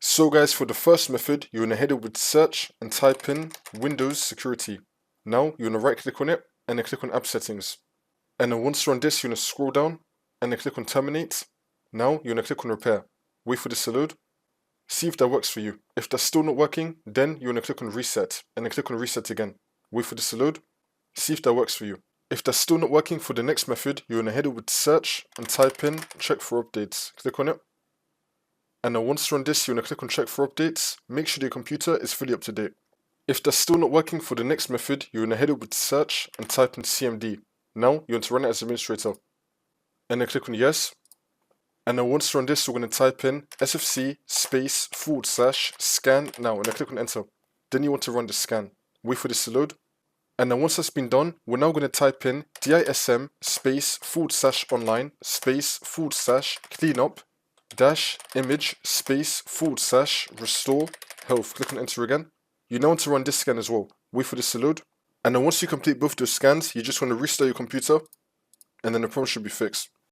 So guys, for the first method, you're going to head it with search and type in Windows Security. Now, you're going to right click on it and then click on App Settings. And then once you're on this, you're going to scroll down and then click on Terminate. Now, you're going to click on Repair. Wait for this to load. See if that works for you. If that's still not working, then you're going to click on Reset and then click on Reset again. Wait for this to load. See if that works for you. If that's still not working for the next method, you're going to head it with search and type in Check for Updates. Click on it. And then once you're on this, you're going to click on Check for Updates. Make sure your computer is fully up to date. If that's still not working for the next method, you're going to head it with search and type in CMD. Now, you're going to run it as administrator. And then click on Yes. And then once you're on this, you're going to type in SFC /scan now. And then click on Enter. Then you want to run the scan. Wait for this to load. And then once that's been done, we're now going to type in DISM /online /cleanup -image /restore health. Click on Enter again. You now want to run this scan as well. Wait for this to load. And then once you complete both those scans, you just want to restart your computer and then the problem should be fixed.